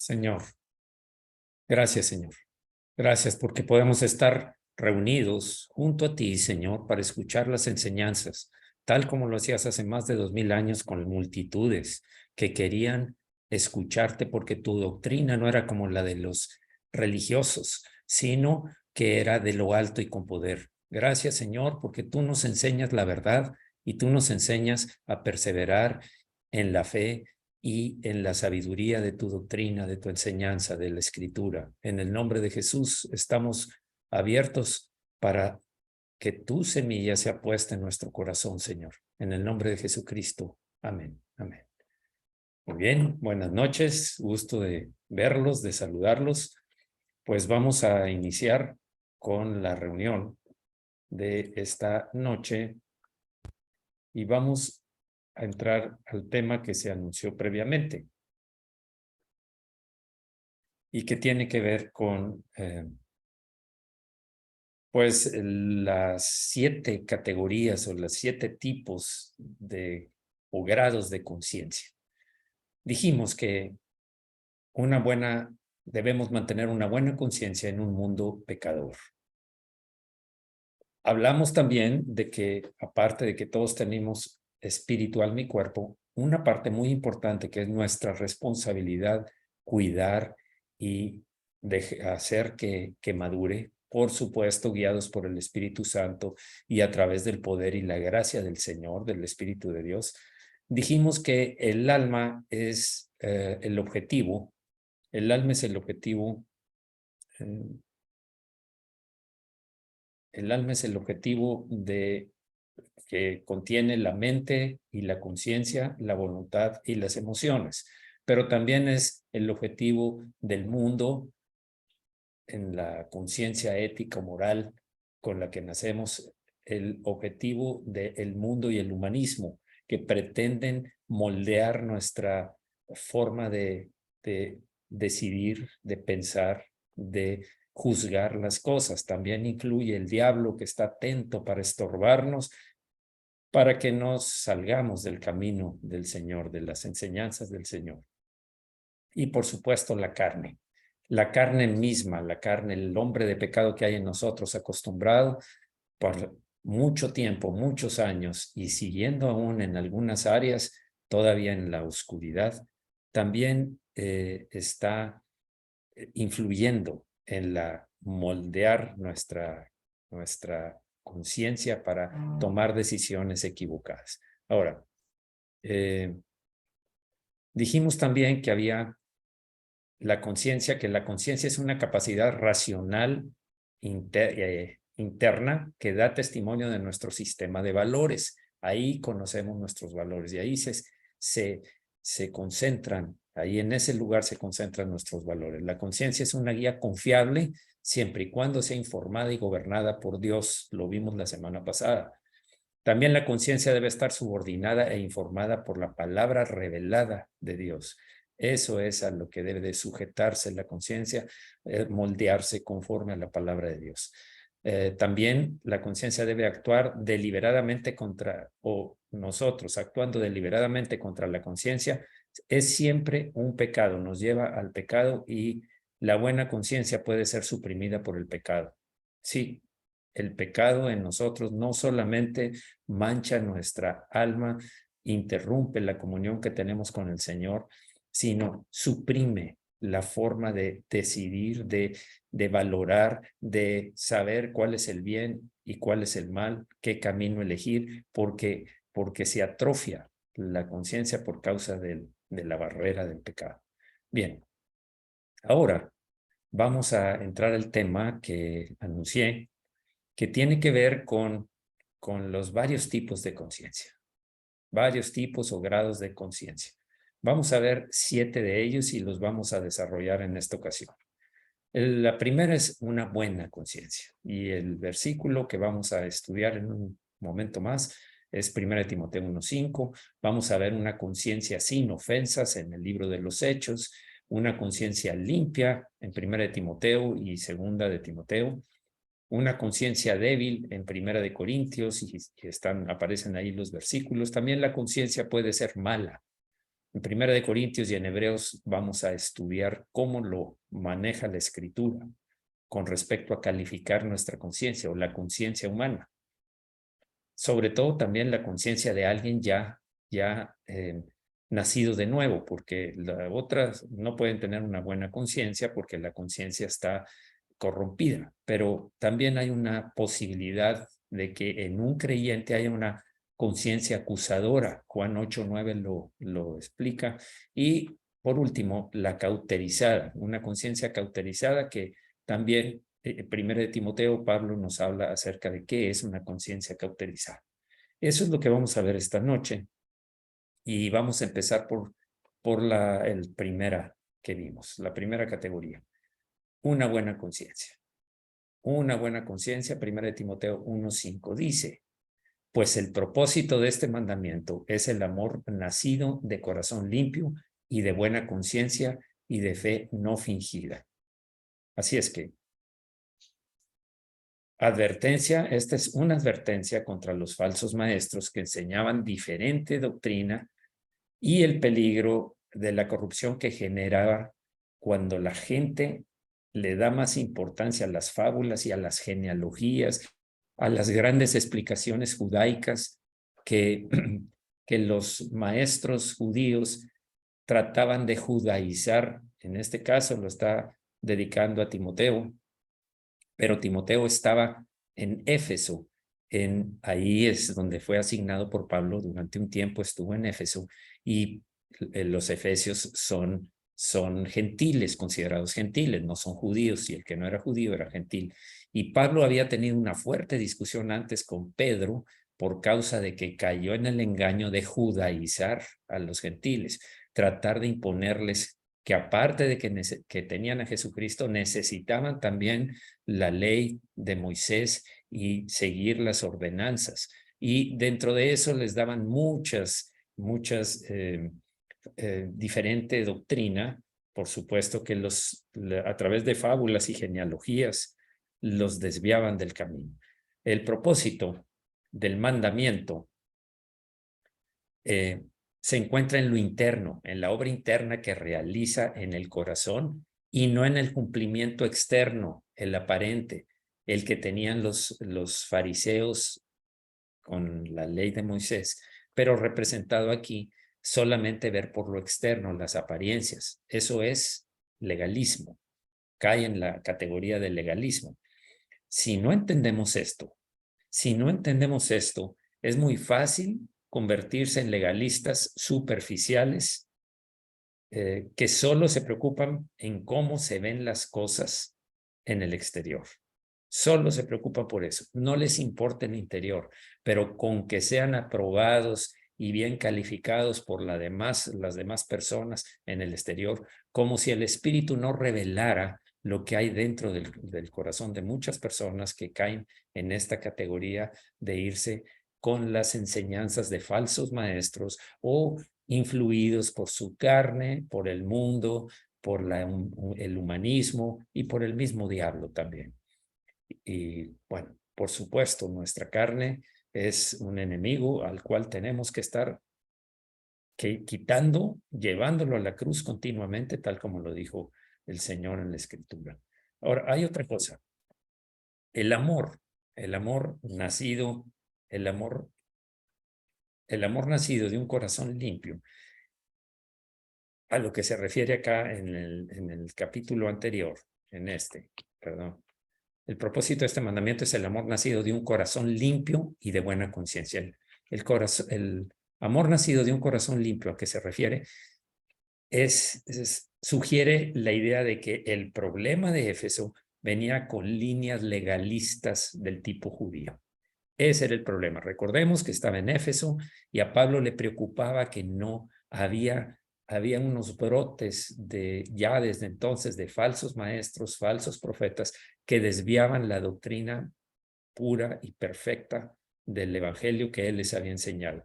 Señor, gracias, Señor. Gracias porque podemos estar reunidos junto a ti, Señor, para escuchar las enseñanzas, tal como lo hacías hace más de 2000 años con multitudes que querían escucharte porque tu doctrina no era como la de los religiosos, sino que era de lo alto y con poder. Gracias, Señor, porque tú nos enseñas la verdad y tú nos enseñas a perseverar en la fe y en la sabiduría de tu doctrina, de tu enseñanza, de la escritura. En el nombre de Jesús estamos abiertos para que tu semilla sea puesta en nuestro corazón, Señor. En el nombre de Jesucristo. Amén. Amén. Muy bien, buenas noches. Gusto de verlos, de saludarlos. Pues vamos a iniciar con la reunión de esta noche y vamos a entrar al tema que se anunció previamente y que tiene que ver con pues las 7 categorías o los 7 tipos de o grados de conciencia. Dijimos que debemos mantener una buena conciencia en un mundo pecador. Hablamos también de que, aparte de que todos tenemos espíritu, alma y cuerpo, una parte muy importante que es nuestra responsabilidad cuidar y hacer que madure, por supuesto, guiados por el Espíritu Santo y a través del poder y la gracia del Señor, del Espíritu de Dios. Dijimos que el alma es el objetivo. El alma es el objetivo. El alma es el objetivo que contiene la mente y la conciencia, la voluntad y las emociones, pero también es el objetivo del mundo en la conciencia ética moral con la que nacemos, el objetivo del mundo y el humanismo que pretenden moldear nuestra forma de decidir, de pensar, de juzgar las cosas. También incluye el diablo que está atento para estorbarnos, para que nos salgamos del camino del Señor, de las enseñanzas del Señor. Y por supuesto la carne misma, la carne, el hombre de pecado que hay en nosotros, acostumbrado por mucho tiempo, muchos años, y siguiendo aún en algunas áreas, todavía en la oscuridad, también está influyendo en la moldear nuestra conciencia para tomar decisiones equivocadas. Ahora, dijimos también que había que la conciencia es una capacidad racional interna que da testimonio de nuestro sistema de valores. Ahí conocemos nuestros valores y ahí se concentran, ahí en ese lugar se concentran nuestros valores. La conciencia es una guía confiable siempre y cuando sea informada y gobernada por Dios. Lo vimos la semana pasada. También la conciencia debe estar subordinada e informada por la palabra revelada de Dios. Eso es a lo que debe de sujetarse la conciencia, moldearse conforme a la palabra de Dios. También la conciencia debe actuar deliberadamente o nosotros actuando deliberadamente contra la conciencia, es siempre un pecado, nos lleva al pecado y la buena conciencia puede ser suprimida por el pecado. Sí, el pecado en nosotros no solamente mancha nuestra alma, interrumpe la comunión que tenemos con el Señor, sino suprime la forma de decidir, de valorar, de saber cuál es el bien y cuál es el mal, qué camino elegir, porque se atrofia la conciencia por causa de la barrera del pecado. Bien, ahora vamos a entrar al tema que anuncié, que tiene que ver con los varios tipos de conciencia, varios tipos o grados de conciencia. Vamos a ver 7 de ellos y los vamos a desarrollar en esta ocasión. La primera es una buena conciencia y el versículo que vamos a estudiar en un momento más es 1 Timoteo 1:5. Vamos a ver una conciencia sin ofensas en el libro de los Hechos, una conciencia limpia en 1 Timoteo y 2 Timoteo, una conciencia débil en 1 Corintios y aparecen ahí los versículos. También la conciencia puede ser mala. En 1 Corintios y en Hebreos vamos a estudiar cómo lo maneja la Escritura con respecto a calificar nuestra conciencia o la conciencia humana. Sobre todo también la conciencia de alguien ya nacido de nuevo, porque las otras no pueden tener una buena conciencia porque la conciencia está corrompida, pero también hay una posibilidad de que en un creyente haya una conciencia acusadora. Juan 8:9 lo explica. Y por último, la cauterizada, una conciencia cauterizada que también, primero de Timoteo, Pablo nos habla acerca de qué es una conciencia cauterizada. Eso es lo que vamos a ver esta noche. Y vamos a empezar por la primera que vimos, la primera categoría. Una buena conciencia. Una buena conciencia, 1 de Timoteo 1:5 dice, pues el propósito de este mandamiento es el amor nacido de corazón limpio y de buena conciencia y de fe no fingida. Así es que, advertencia, esta es una advertencia contra los falsos maestros que enseñaban diferente doctrina y el peligro de la corrupción que generaba cuando la gente le da más importancia a las fábulas y a las genealogías, a las grandes explicaciones judaicas que los maestros judíos trataban de judaizar. En este caso lo está dedicando a Timoteo, pero Timoteo estaba en Éfeso. Ahí es donde fue asignado por Pablo. Durante un tiempo estuvo en Éfeso y los efesios son gentiles, considerados gentiles, no son judíos, y el que no era judío era gentil. Y Pablo había tenido una fuerte discusión antes con Pedro por causa de que cayó en el engaño de judaizar a los gentiles, tratar de imponerles que aparte de que tenían a Jesucristo, necesitaban también la ley de Moisés y seguir las ordenanzas. Y dentro de eso les daban muchas diferente doctrina. Por supuesto que a través de fábulas y genealogías los desviaban del camino. El propósito del mandamiento se encuentra en lo interno, en la obra interna que realiza en el corazón y no en el cumplimiento externo, el aparente, el que tenían los fariseos con la ley de Moisés, pero representado aquí solamente ver por lo externo, las apariencias. Eso es legalismo, cae en la categoría del legalismo. Si no entendemos esto, es muy fácil convertirse en legalistas superficiales que solo se preocupan en cómo se ven las cosas en el exterior. Solo se preocupan por eso. No les importa el interior, pero con que sean aprobados y bien calificados por las demás personas en el exterior, como si el espíritu no revelara lo que hay dentro del corazón de muchas personas que caen en esta categoría de irse con las enseñanzas de falsos maestros o influidos por su carne, por el mundo, por el humanismo y por el mismo diablo también. Y bueno, por supuesto, nuestra carne es un enemigo al cual tenemos que estar quitando, llevándolo a la cruz continuamente, tal como lo dijo el Señor en la Escritura. Ahora, hay otra cosa. El amor nacido, el amor nacido de un corazón limpio, a lo que se refiere acá en el capítulo anterior, perdón. El propósito de este mandamiento es el amor nacido de un corazón limpio y de buena conciencia. El amor nacido de un corazón limpio a que se refiere sugiere la idea de que el problema de Éfeso venía con líneas legalistas del tipo judío. Ese era el problema. Recordemos que estaba en Éfeso y a Pablo le preocupaba que no había unos brotes ya desde entonces de falsos maestros, falsos profetas que desviaban la doctrina pura y perfecta del evangelio que él les había enseñado.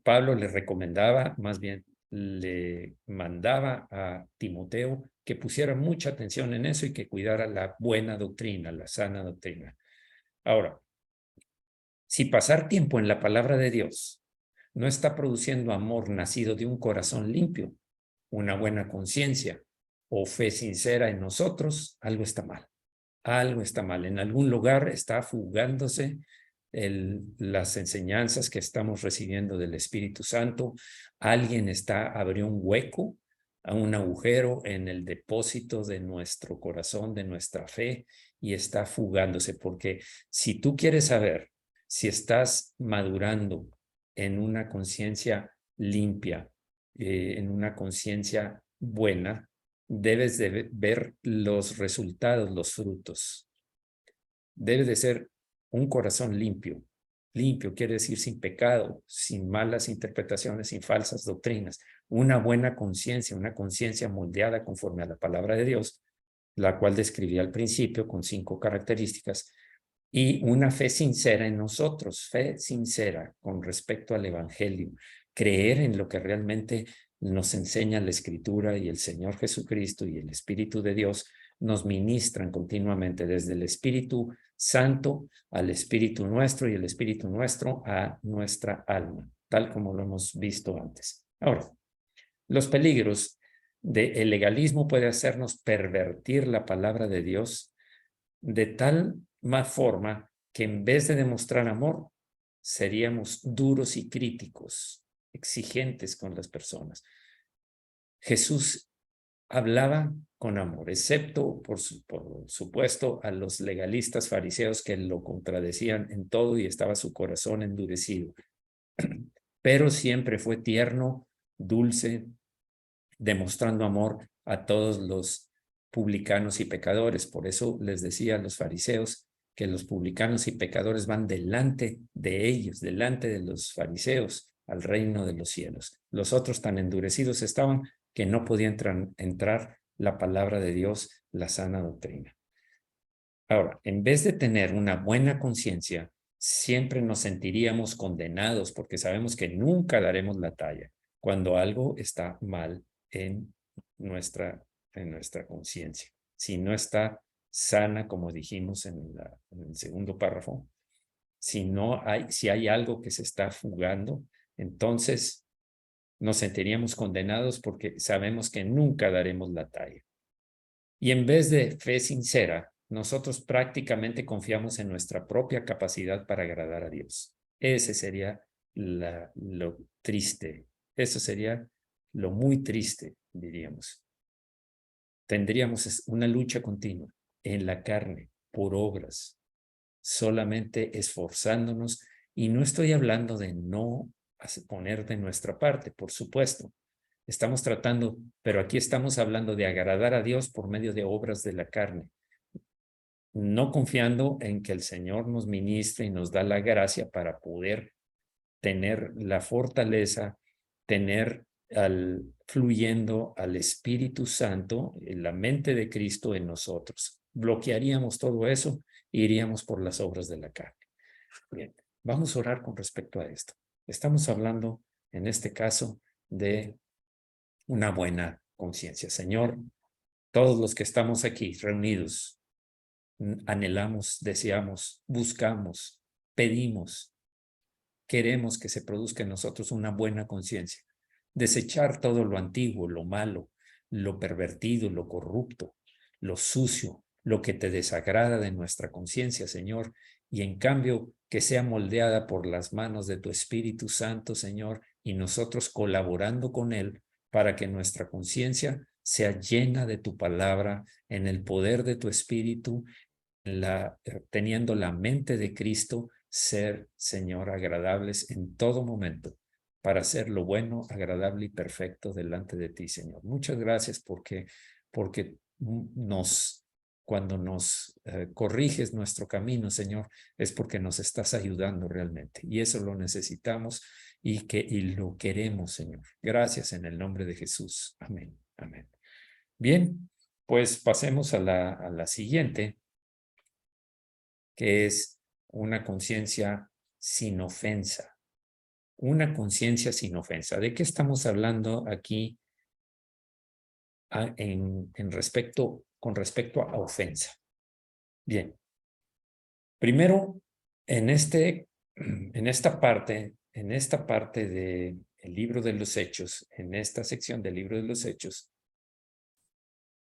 Pablo le recomendaba, más bien le mandaba a Timoteo que pusiera mucha atención en eso y que cuidara la buena doctrina, la sana doctrina. Ahora, si pasar tiempo en la palabra de Dios no está produciendo amor nacido de un corazón limpio, una buena conciencia o fe sincera en nosotros, algo está mal. Algo está mal. En algún lugar está fugándose las enseñanzas que estamos recibiendo del Espíritu Santo. Alguien abrió un hueco, a un agujero en el depósito de nuestro corazón, de nuestra fe, y está fugándose. Porque si tú quieres saber si estás madurando en una conciencia limpia, en una conciencia buena, debes de ver los resultados, los frutos. Debe de ser un corazón limpio. Limpio quiere decir sin pecado, sin malas interpretaciones, sin falsas doctrinas. Una buena conciencia, una conciencia moldeada conforme a la palabra de Dios, la cual describí al principio con 5 características, y una fe sincera en nosotros, fe sincera con respecto al Evangelio, creer en lo que realmente nos enseña la Escritura y el Señor Jesucristo y el Espíritu de Dios nos ministran continuamente desde el Espíritu Santo al Espíritu nuestro y el Espíritu nuestro a nuestra alma, tal como lo hemos visto antes. Ahora, los peligros del legalismo puede hacernos pervertir la palabra de Dios de tal forma que en vez de demostrar amor, seríamos duros y críticos, exigentes con las personas. Jesús hablaba con amor, excepto, por supuesto, a los legalistas fariseos que lo contradecían en todo y estaba su corazón endurecido. Pero siempre fue tierno, dulce, demostrando amor a todos los publicanos y pecadores. Por eso les decía a los fariseos que los publicanos y pecadores van delante de ellos, delante de los fariseos, al reino de los cielos. Los otros tan endurecidos estaban que no podía entrar la palabra de Dios, la sana doctrina. Ahora, en vez de tener una buena conciencia, siempre nos sentiríamos condenados porque sabemos que nunca daremos la talla cuando algo está mal en nuestra conciencia. Si no está sana, como dijimos en el segundo párrafo, si hay algo que se está fugando, entonces nos sentiríamos condenados porque sabemos que nunca daremos la talla. Y en vez de fe sincera, nosotros prácticamente confiamos en nuestra propia capacidad para agradar a Dios. Ese sería lo triste. Eso sería lo muy triste, diríamos. Tendríamos una lucha continua en la carne, por obras, solamente esforzándonos. Y no estoy hablando de no poner de nuestra parte, por supuesto. Estamos tratando, pero aquí estamos hablando de agradar a Dios por medio de obras de la carne, no confiando en que el Señor nos ministre y nos da la gracia para poder tener la fortaleza, tener fluyendo al Espíritu Santo, en la mente de Cristo en nosotros. Bloquearíamos todo eso e iríamos por las obras de la carne. Bien, vamos a orar con respecto a esto. Estamos hablando, en este caso, de una buena conciencia. Señor, todos los que estamos aquí reunidos, anhelamos, deseamos, buscamos, pedimos, queremos que se produzca en nosotros una buena conciencia. Desechar todo lo antiguo, lo malo, lo pervertido, lo corrupto, lo sucio, lo que te desagrada de nuestra conciencia, Señor, y en cambio que sea moldeada por las manos de tu Espíritu Santo, Señor, y nosotros colaborando con Él para que nuestra conciencia sea llena de tu palabra, en el poder de tu Espíritu, teniendo la mente de Cristo, ser, Señor, agradables en todo momento, para hacer lo bueno, agradable y perfecto delante de ti, Señor. Muchas gracias porque cuando nos corriges nuestro camino, Señor, es porque nos estás ayudando realmente. Y eso lo necesitamos y lo queremos, Señor. Gracias en el nombre de Jesús. Amén. Amén. Bien, pues pasemos a la siguiente, que es una conciencia sin ofensa. Una conciencia sin ofensa. ¿De qué estamos hablando aquí con respecto a ofensa? Bien, primero, en esta parte en esta parte del libro de los Hechos, en esta sección del libro de los Hechos,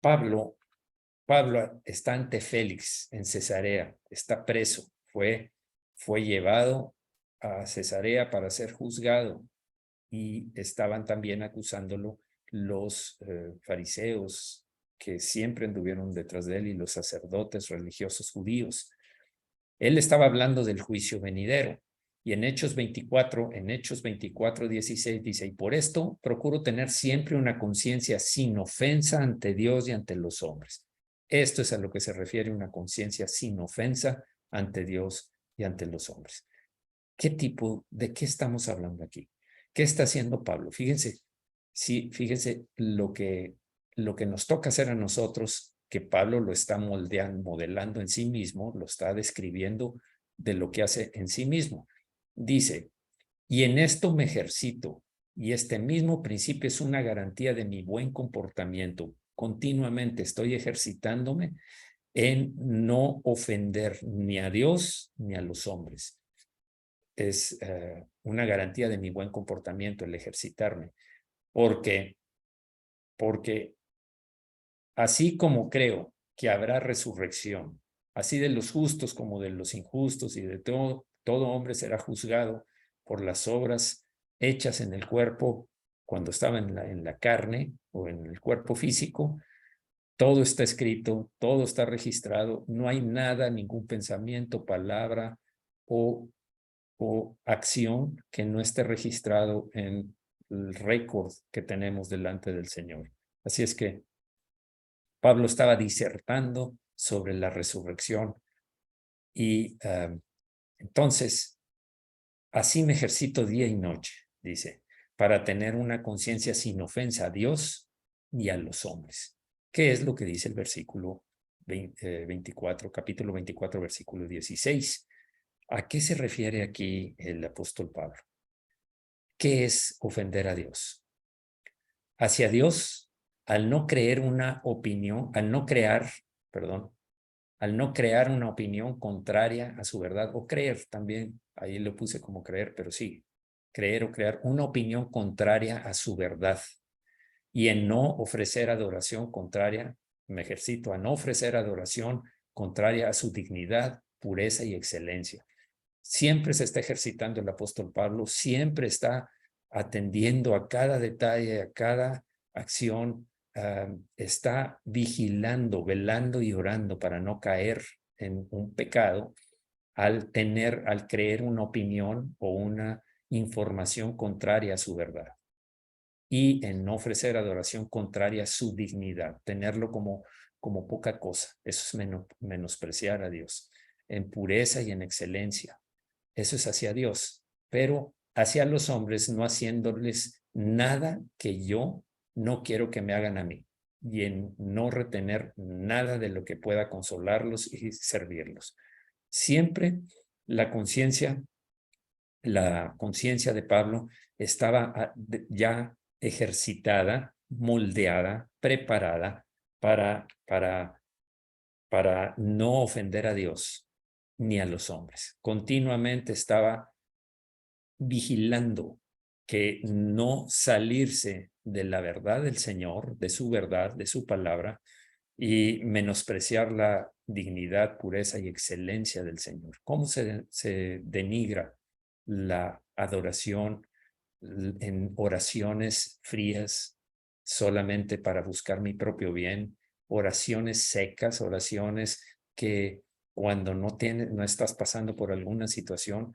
Pablo está ante Félix en Cesarea, está preso, fue llevado a Cesarea para ser juzgado y estaban también acusándolo los fariseos que siempre anduvieron detrás de él y los sacerdotes religiosos judíos. Él estaba hablando del juicio venidero. Y en Hechos 24, 16 dice, y por esto procuro tener siempre una conciencia sin ofensa ante Dios y ante los hombres. Esto es a lo que se refiere una conciencia sin ofensa ante Dios y ante los hombres. ¿De qué estamos hablando aquí? ¿Qué está haciendo Pablo? Fíjense, sí, fíjense lo que nos toca hacer a nosotros, que Pablo lo está modelando en sí mismo, lo está describiendo de lo que hace en sí mismo. Dice, y en esto me ejercito, y este mismo principio es una garantía de mi buen comportamiento. Continuamente estoy ejercitándome en no ofender ni a Dios ni a los hombres. Es una garantía de mi buen comportamiento el ejercitarme, porque así como creo que habrá resurrección, así de los justos como de los injustos, y de todo hombre será juzgado por las obras hechas en el cuerpo cuando estaba en la carne o en el cuerpo físico. Todo está escrito, todo está registrado, no hay nada, ningún pensamiento, palabra o acción que no esté registrado en el récord que tenemos delante del Señor. Así es que Pablo estaba disertando sobre la resurrección y entonces, así me ejercito día y noche, dice, para tener una conciencia sin ofensa a Dios y a los hombres. ¿Qué es lo que dice el versículo 24, capítulo 24, versículo 16? ¿A qué se refiere aquí el apóstol Pablo? ¿Qué es ofender a Dios? Hacia Dios, al no crear una opinión contraria a su verdad, o creer también, ahí lo puse como creer, pero sí, creer o crear una opinión contraria a su verdad, y en no ofrecer adoración contraria, me ejercito a no ofrecer adoración contraria a su dignidad, pureza y excelencia. Siempre se está ejercitando el apóstol Pablo, siempre está atendiendo a cada detalle, a cada acción, está vigilando, velando y orando para no caer en un pecado al creer una opinión o una información contraria a su verdad, y en no ofrecer adoración contraria a su dignidad, tenerlo como poca cosa. Eso es menospreciar a Dios, en pureza y en excelencia. Eso es hacia Dios, pero hacia los hombres, no haciéndoles nada que yo no quiero que me hagan a mí, y en no retener nada de lo que pueda consolarlos y servirlos. Siempre la conciencia de Pablo estaba ya ejercitada, moldeada, preparada para no ofender a Dios ni a los hombres. Continuamente estaba vigilando que no salirse de la verdad del Señor, de su verdad, de su palabra, y menospreciar la dignidad, pureza y excelencia del Señor. ¿Cómo se denigra la adoración en oraciones frías solamente para buscar mi propio bien? Oraciones secas, oraciones que cuando no estás pasando por alguna situación,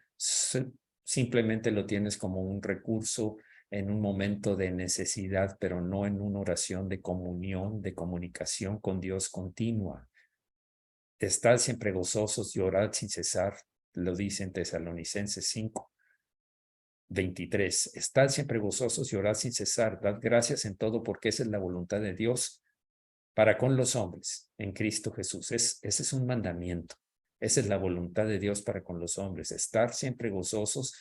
simplemente lo tienes como un recurso en un momento de necesidad, pero no en una oración de comunión, de comunicación con Dios continua. Estad siempre gozosos y orad sin cesar, lo dice en Tesalonicenses 5, 23. Estad siempre gozosos y orad sin cesar, dad gracias en todo, porque esa es la voluntad de Dios para con los hombres en Cristo Jesús. Ese es un mandamiento. Esa es la voluntad de Dios para con los hombres, estar siempre gozosos.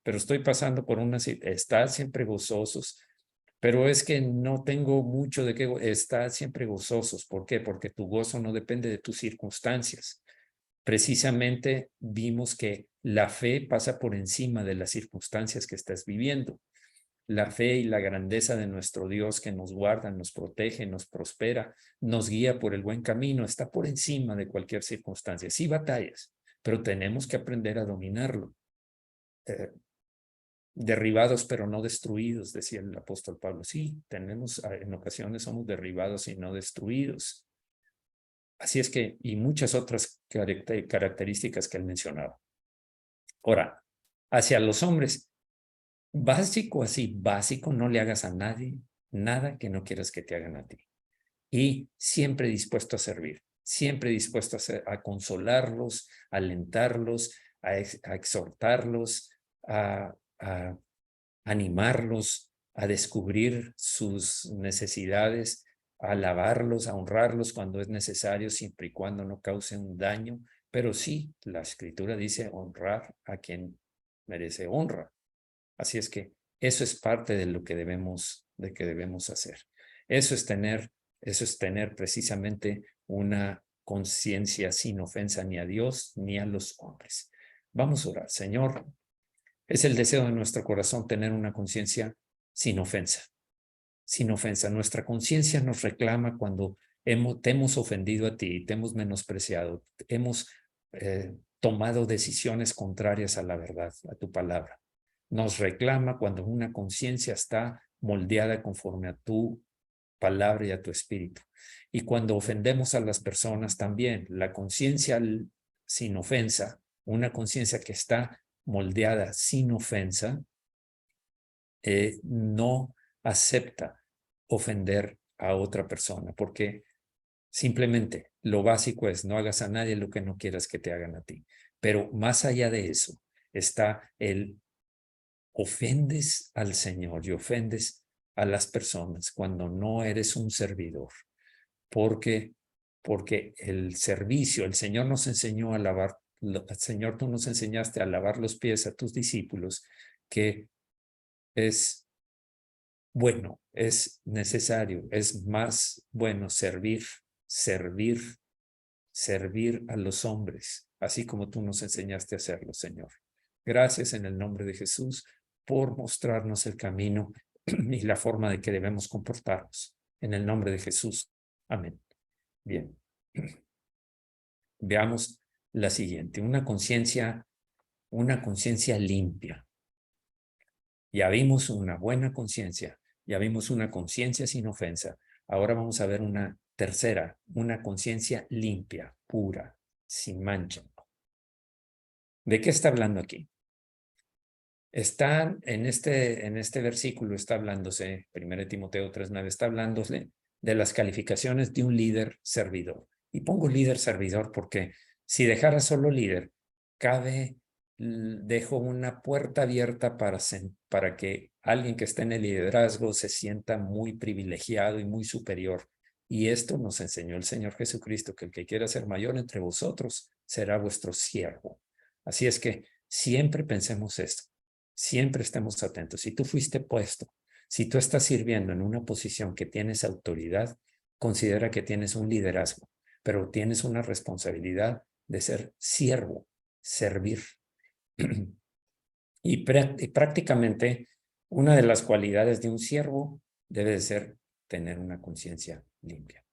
Pero estoy pasando por estar siempre gozosos, pero es que no tengo mucho de qué estar siempre gozosos. ¿Por qué? Porque tu gozo no depende de tus circunstancias. precisamente vimos que la fe pasa por encima de las circunstancias que estás viviendo. La fe y la grandeza de nuestro Dios que nos guarda, nos protege, nos prospera, nos guía por el buen camino, está por encima de cualquier circunstancia. Sí batallas, pero tenemos que aprender a dominarlo. Derribados pero no destruidos, decía el apóstol Pablo. Sí, en ocasiones somos derribados y no destruidos. Así es que, y muchas otras características que él mencionaba. Ahora, hacia los hombres, básico, no le hagas a nadie nada que no quieras que te hagan a ti. Y siempre dispuesto a servir, siempre dispuesto a consolarlos, a alentarlos, a exhortarlos, a animarlos, a descubrir sus necesidades, a alabarlos, a honrarlos cuando es necesario, siempre y cuando no cause un daño. Pero sí, la Escritura dice honrar a quien merece honra. Así es que eso es parte de lo que debemos hacer. Eso es tener precisamente una conciencia sin ofensa ni a Dios ni a los hombres. Vamos a orar. Señor, es el deseo de nuestro corazón tener una conciencia sin ofensa. Sin ofensa. Nuestra conciencia nos reclama cuando te hemos ofendido a ti, te hemos menospreciado, hemos tomado decisiones contrarias a la verdad, a tu palabra. Nos reclama cuando una conciencia está moldeada conforme a tu palabra y a tu espíritu. Y cuando ofendemos a las personas también, la conciencia sin ofensa, una conciencia que está moldeada sin ofensa, no acepta ofender a otra persona, porque simplemente lo básico es no hagas a nadie lo que no quieras que te hagan a ti. Pero más allá de eso está el ofendes al Señor y ofendes a las personas cuando no eres un servidor, porque el servicio, el Señor nos enseñó a lavar, Señor, tú nos enseñaste a lavar los pies a tus discípulos, que es bueno, es necesario, es más bueno servir a los hombres, así como tú nos enseñaste a hacerlo, Señor. Gracias en el nombre de Jesús por mostrarnos el camino y la forma de que debemos comportarnos. En el nombre de Jesús. Amén. Bien. Veamos la siguiente, una conciencia limpia. Ya vimos una buena conciencia, ya vimos una conciencia sin ofensa. Ahora vamos a ver una tercera, una conciencia limpia, pura, sin mancha. ¿De qué está hablando aquí? Está en este versículo, está hablándose, 1 Timoteo 3:9, está hablándose de las calificaciones de un líder servidor. Y pongo líder servidor porque si dejara solo líder, dejo una puerta abierta para que alguien que esté en el liderazgo se sienta muy privilegiado y muy superior. Y esto nos enseñó el Señor Jesucristo, que el que quiera ser mayor entre vosotros será vuestro siervo. Así es que siempre pensemos esto. Siempre estemos atentos. Si tú fuiste puesto, si tú estás sirviendo en una posición que tienes autoridad, considera que tienes un liderazgo, pero tienes una responsabilidad de ser siervo, servir. Y prácticamente una de las cualidades de un siervo debe de ser tener una conciencia limpia.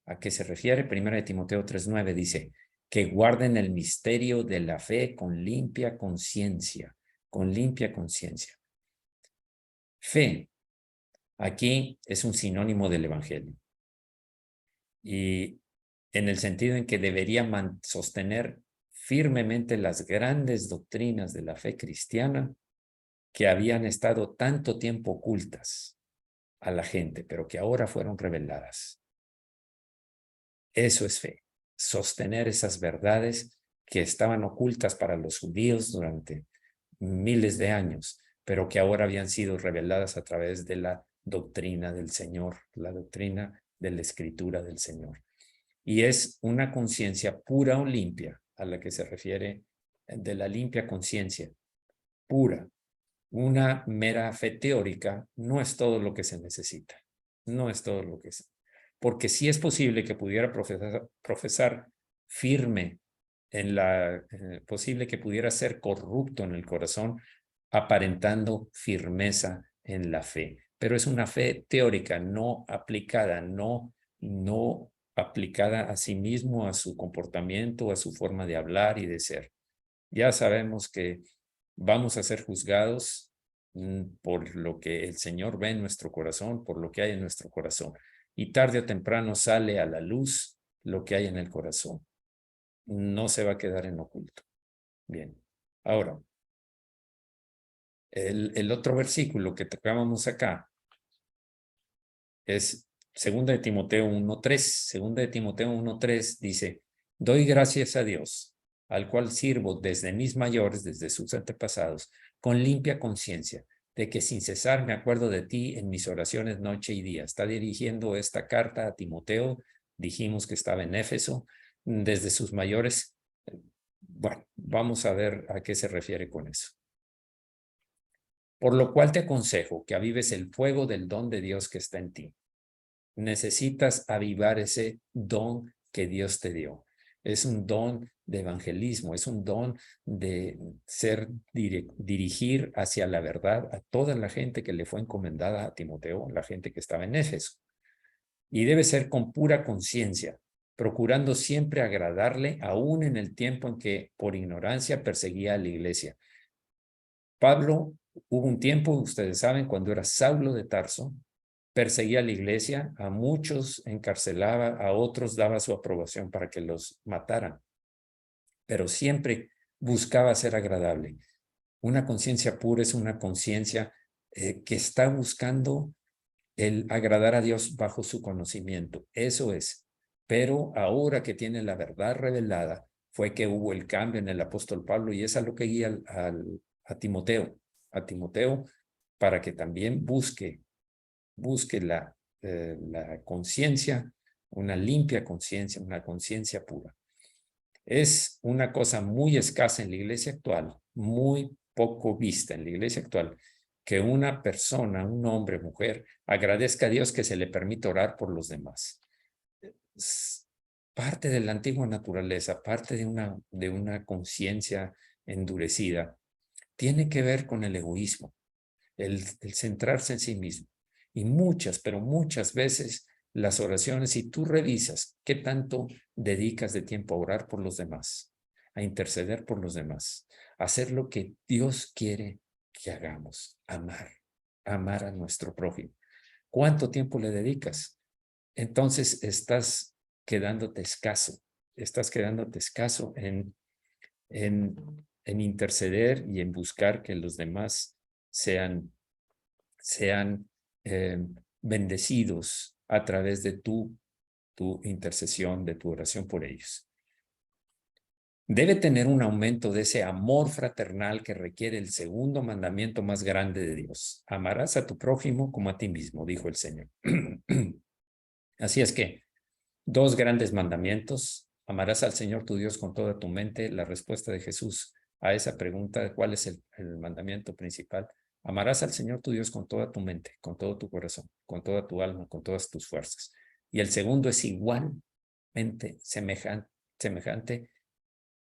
¿A qué se refiere? 1 Timoteo 3:9 dice que guarden el misterio de la fe con limpia conciencia. Con limpia conciencia. Fe, aquí es un sinónimo del evangelio. Y en el sentido en que debería sostener firmemente las grandes doctrinas de la fe cristiana que habían estado tanto tiempo ocultas a la gente, pero que ahora fueron reveladas. Eso es fe, sostener esas verdades que estaban ocultas para los judíos durante miles de años, pero que ahora habían sido reveladas a través de la doctrina del Señor, la doctrina de la Escritura del Señor. Y es una conciencia pura o limpia a la que se refiere de la limpia conciencia, pura. Una mera fe teórica no es todo lo que se necesita, no es todo lo que es. Porque sí es posible que pudiera profesar firme posible que pudiera ser corrupto en el corazón, aparentando firmeza en la fe. Pero es una fe teórica, no aplicada, no aplicada a sí mismo, a su comportamiento, a su forma de hablar y de ser. Ya sabemos que vamos a ser juzgados por lo que el Señor ve en nuestro corazón, por lo que hay en nuestro corazón. Y tarde o temprano sale a la luz lo que hay en el corazón. No se va a quedar en oculto. Bien, ahora, el otro versículo que tocábamos acá es 2 de Timoteo 1:3. 2 de Timoteo 1:3 dice, doy gracias a Dios, al cual sirvo desde mis mayores, desde sus antepasados, con limpia conciencia, de que sin cesar me acuerdo de ti en mis oraciones noche y día. Está dirigiendo esta carta a Timoteo, dijimos que estaba en Éfeso, desde sus mayores. Bueno, vamos a ver a qué se refiere con eso. Por lo cual te aconsejo que avives el fuego del don de Dios que está en ti. Necesitas avivar ese don que Dios te dio. Es un don de evangelismo, es un don de dirigir hacia la verdad a toda la gente que le fue encomendada a Timoteo, la gente que estaba en Éfeso. Y debe ser con pura conciencia, procurando siempre agradarle, aún en el tiempo en que por ignorancia perseguía a la iglesia. Pablo, hubo un tiempo, ustedes saben, cuando era Saulo de Tarso, perseguía a la iglesia, a muchos encarcelaba, a otros daba su aprobación para que los mataran, pero siempre buscaba ser agradable. Una conciencia pura es una conciencia que está buscando el agradar a Dios bajo su conocimiento. Eso es. Pero ahora que tiene la verdad revelada, fue que hubo el cambio en el apóstol Pablo y es a lo que guía a Timoteo, para que también busque la conciencia, una limpia conciencia, una conciencia pura. Es una cosa muy escasa en la iglesia actual, muy poco vista en la iglesia actual, que una persona, un hombre, mujer, agradezca a Dios que se le permite orar por los demás. Es parte de la antigua naturaleza, parte de una conciencia endurecida, tiene que ver con el egoísmo, el centrarse en sí mismo. Y pero muchas veces las oraciones, si tú revisas qué tanto dedicas de tiempo a orar por los demás, a interceder por los demás, a hacer lo que Dios quiere que hagamos, amar a nuestro prójimo. ¿Cuánto tiempo le dedicas? Entonces estás quedándote escaso en interceder y en buscar que los demás sean bendecidos a través de tu intercesión, de tu oración por ellos. Debe tener un aumento de ese amor fraternal que requiere el segundo mandamiento más grande de Dios. Amarás a tu prójimo como a ti mismo, dijo el Señor. Así es que, dos grandes mandamientos. Amarás al Señor tu Dios con toda tu mente. La respuesta de Jesús a esa pregunta, ¿cuál es el mandamiento principal? Amarás al Señor tu Dios con toda tu mente, con todo tu corazón, con toda tu alma, con todas tus fuerzas. Y el segundo es igualmente semejante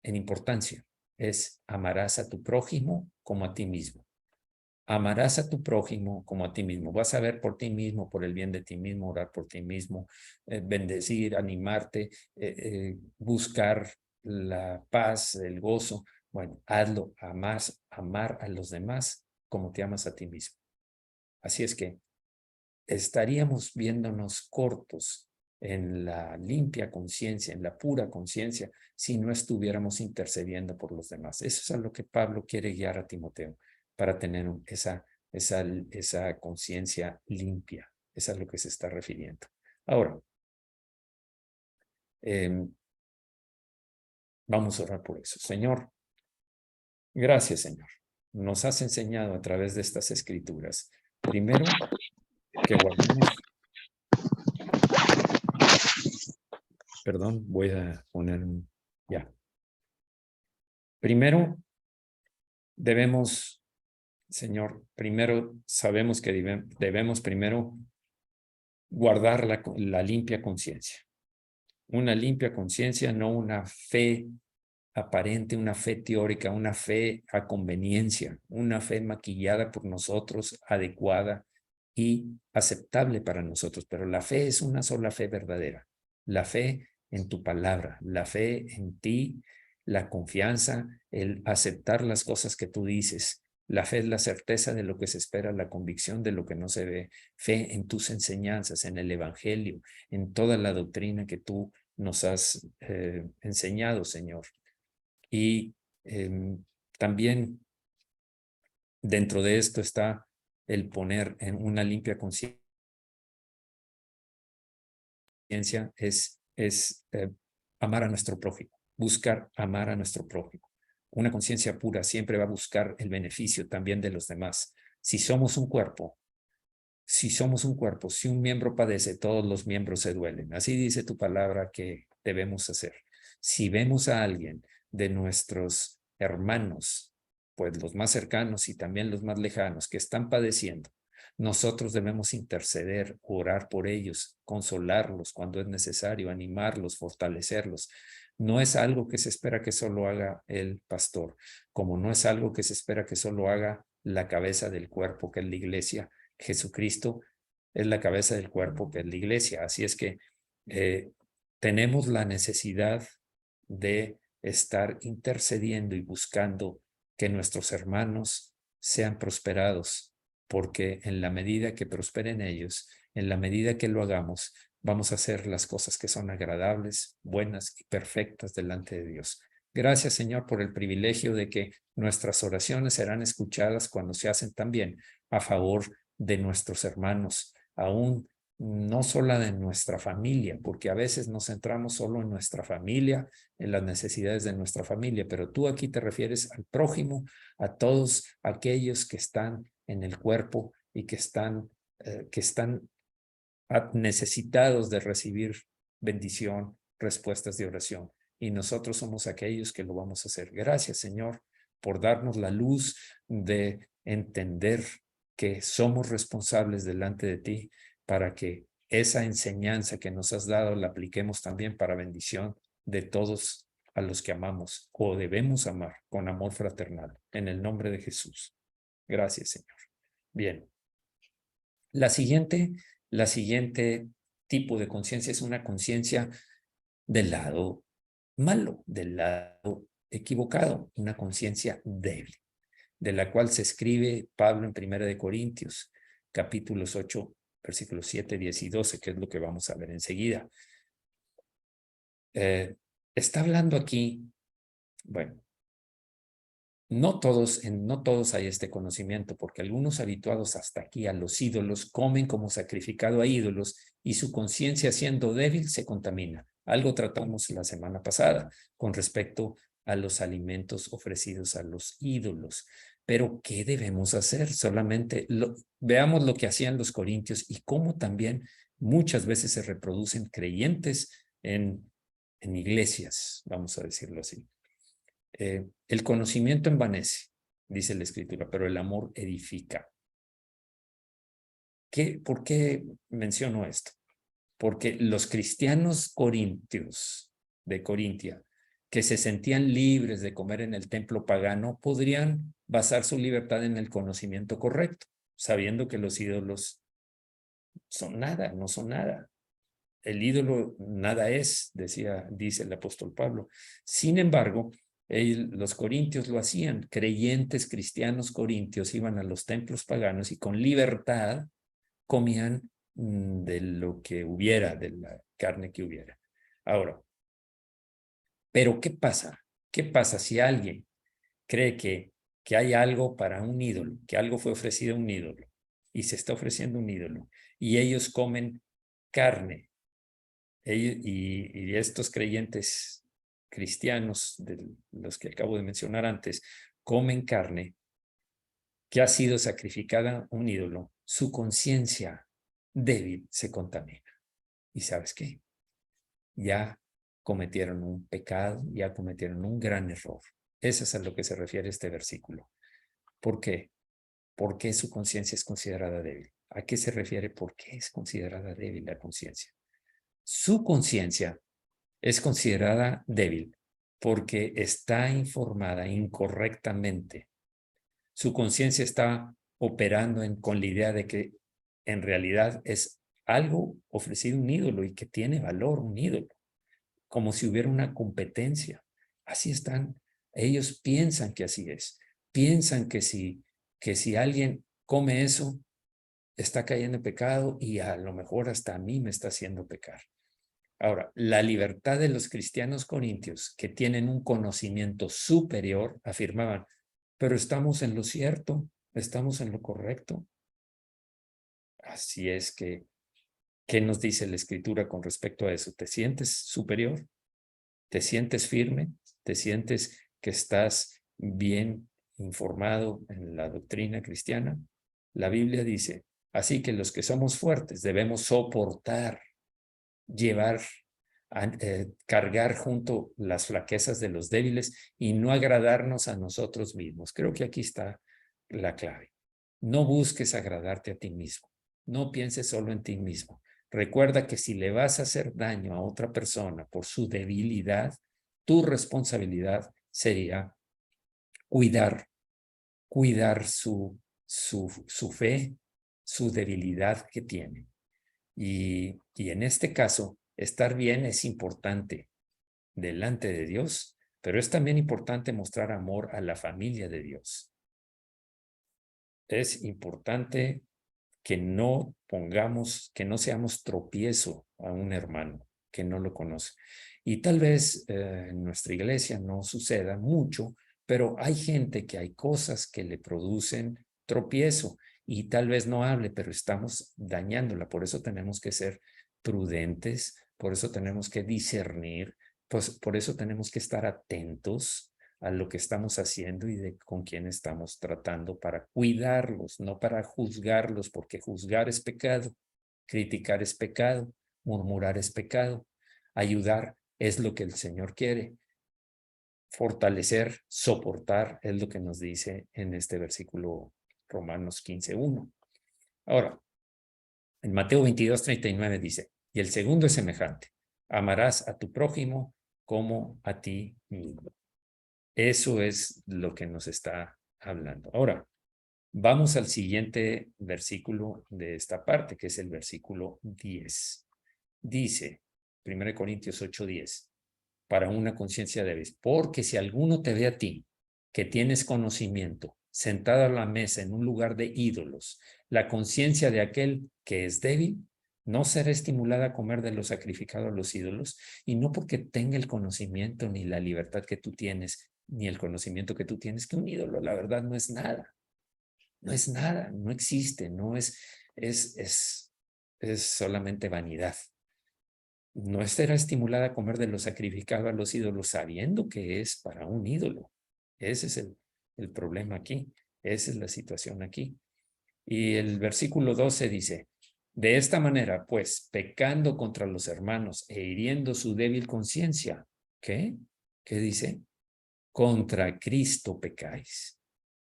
en importancia. Es amarás a tu prójimo como a ti mismo. Amarás a tu prójimo como a ti mismo. Vas a ver por ti mismo, por el bien de ti mismo, orar por ti mismo, bendecir, animarte, buscar la paz, el gozo. Bueno, hazlo, amar a los demás como te amas a ti mismo. Así es que estaríamos viéndonos cortos en la limpia conciencia, en la pura conciencia, si no estuviéramos intercediendo por los demás. Eso es a lo que Pablo quiere guiar a Timoteo, para tener esa conciencia limpia. Es a lo que se está refiriendo. Ahora, vamos a orar por eso. Señor, gracias, Señor. Nos has enseñado a través de estas escrituras, primero, que guardemos. Perdón, voy a poner ya. Primero, Señor, primero sabemos que debemos primero guardar la limpia conciencia. Una limpia conciencia, no una fe aparente, una fe teórica, una fe a conveniencia, una fe maquillada por nosotros, adecuada y aceptable para nosotros. Pero la fe es una sola fe verdadera. La fe en tu palabra, la fe en ti, la confianza, el aceptar las cosas que tú dices. La fe es la certeza de lo que se espera, la convicción de lo que no se ve. Fe en tus enseñanzas, en el evangelio, en toda la doctrina que tú nos has enseñado, Señor. Y también dentro de esto está el poner en una limpia conciencia, es amar a nuestro prójimo, buscar amar a nuestro prójimo. Una conciencia pura siempre va a buscar el beneficio también de los demás. Si somos un cuerpo, si un miembro padece, todos los miembros se duelen. Así dice tu palabra que debemos hacer. Si vemos a alguien de nuestros hermanos, pues los más cercanos y también los más lejanos que están padeciendo, nosotros debemos interceder, orar por ellos, consolarlos cuando es necesario, animarlos, fortalecerlos. No es algo que se espera que solo haga el pastor, como no es algo que se espera que solo haga la cabeza del cuerpo, que es la iglesia. Jesucristo es la cabeza del cuerpo, que es la iglesia. Así es que tenemos la necesidad de estar intercediendo y buscando que nuestros hermanos sean prosperados, porque en la medida que prosperen ellos, en la medida que lo hagamos, vamos a hacer las cosas que son agradables, buenas y perfectas delante de Dios. Gracias, Señor, por el privilegio de que nuestras oraciones serán escuchadas cuando se hacen también a favor de nuestros hermanos, aún no solo de nuestra familia, porque a veces nos centramos solo en nuestra familia, en las necesidades de nuestra familia, pero tú aquí te refieres al prójimo, a todos aquellos que están en el cuerpo y que están necesitados de recibir bendición, respuestas de oración. Y nosotros somos aquellos que lo vamos a hacer. Gracias, Señor, por darnos la luz de entender que somos responsables delante de ti para que esa enseñanza que nos has dado la apliquemos también para bendición de todos a los que amamos o debemos amar con amor fraternal. En el nombre de Jesús. Gracias, Señor. Bien. La siguiente tipo de conciencia es una conciencia del lado malo, del lado equivocado, una conciencia débil, de la cual se escribe Pablo en 1 de Corintios, capítulos 8, versículos 7, 10 y 12, que es lo que vamos a ver enseguida. Está hablando aquí, bueno, no todos hay este conocimiento, porque algunos habituados hasta aquí a los ídolos comen como sacrificado a ídolos y su conciencia siendo débil se contamina. Algo tratamos la semana pasada con respecto a los alimentos ofrecidos a los ídolos. Pero ¿qué debemos hacer? Solamente veamos lo que hacían los corintios y cómo también muchas veces se reproducen creyentes en iglesias, vamos a decirlo así. El conocimiento envanece, dice la Escritura, pero el amor edifica. ¿Por qué menciono esto? Porque los cristianos corintios de Corintia, que se sentían libres de comer en el templo pagano, podrían basar su libertad en el conocimiento correcto, sabiendo que los ídolos son nada, no son nada. El ídolo nada es, dice el apóstol Pablo. Sin embargo, los corintios lo hacían. Creyentes cristianos corintios iban a los templos paganos y con libertad comían de lo que hubiera, de la carne que hubiera. Ahora, ¿pero qué pasa? ¿Qué pasa si alguien cree que hay algo para un ídolo, que algo fue ofrecido a un ídolo y se está ofreciendo un ídolo y ellos comen carne? Y estos creyentes cristianos, de los que acabo de mencionar antes, comen carne que ha sido sacrificada a un ídolo, su conciencia débil se contamina. ¿Y sabes qué? Ya cometieron un pecado, ya cometieron un gran error. Eso es a lo que se refiere este versículo. ¿Por qué? ¿Por qué su conciencia es considerada débil? ¿A qué se refiere? ¿Por qué es considerada débil la conciencia? Su conciencia es considerada débil porque está informada incorrectamente. Su conciencia está operando con la idea de que en realidad es algo ofrecido un ídolo y que tiene valor un ídolo, como si hubiera una competencia. Así están. Ellos piensan que así es. Piensan que si alguien come eso, está cayendo en pecado y a lo mejor hasta a mí me está haciendo pecar. Ahora, la libertad de los cristianos corintios que tienen un conocimiento superior afirmaban, pero estamos en lo cierto, estamos en lo correcto. Así es que, ¿qué nos dice la Escritura con respecto a eso? ¿Te sientes superior? ¿Te sientes firme? ¿Te sientes que estás bien informado en la doctrina cristiana? La Biblia dice, así que los que somos fuertes debemos soportar, llevar, cargar junto las flaquezas de los débiles y no agradarnos a nosotros mismos. Creo que aquí está la clave. No busques agradarte a ti mismo. No pienses solo en ti mismo. Recuerda que si le vas a hacer daño a otra persona por su debilidad, tu responsabilidad sería cuidar su fe, su debilidad que tiene. Y en este caso, estar bien es importante delante de Dios, pero es también importante mostrar amor a la familia de Dios. Es importante que no seamos tropiezo a un hermano que no lo conoce. Y tal vez en nuestra iglesia no suceda mucho, pero hay gente que hay cosas que le producen tropiezo y tal vez no hable, pero estamos dañándola. Por eso tenemos que ser prudentes, por eso tenemos que discernir, pues por eso tenemos que estar atentos a lo que estamos haciendo y de con quién estamos tratando para cuidarlos, no para juzgarlos, porque juzgar es pecado, criticar es pecado, murmurar es pecado, ayudar es lo que el Señor quiere, fortalecer, soportar es lo que nos dice en este versículo Romanos 15:1. Ahora, en Mateo 22:39 dice, y el segundo es semejante, amarás a tu prójimo como a ti mismo. Eso es lo que nos está hablando. Ahora, vamos al siguiente versículo de esta parte, que es el versículo 10. Dice, 1 Corintios 8:10, para una conciencia débil, porque si alguno te ve a ti, que tienes conocimiento, sentado a la mesa en un lugar de ídolos, la conciencia de aquel que es débil no será estimulada a comer de lo sacrificado a los ídolos, y no porque tenga el conocimiento ni la libertad que tú tienes, ni el conocimiento que tú tienes, que un ídolo, la verdad, no es nada. No es nada, no existe, no es solamente vanidad. No será estimulada a comer de lo sacrificado a los ídolos, sabiendo que es para un ídolo. Ese es el problema aquí. Esa es la situación aquí. Y el versículo 12 dice, de esta manera, pues, pecando contra los hermanos e hiriendo su débil conciencia, ¿qué? ¿Qué dice? Contra Cristo pecáis.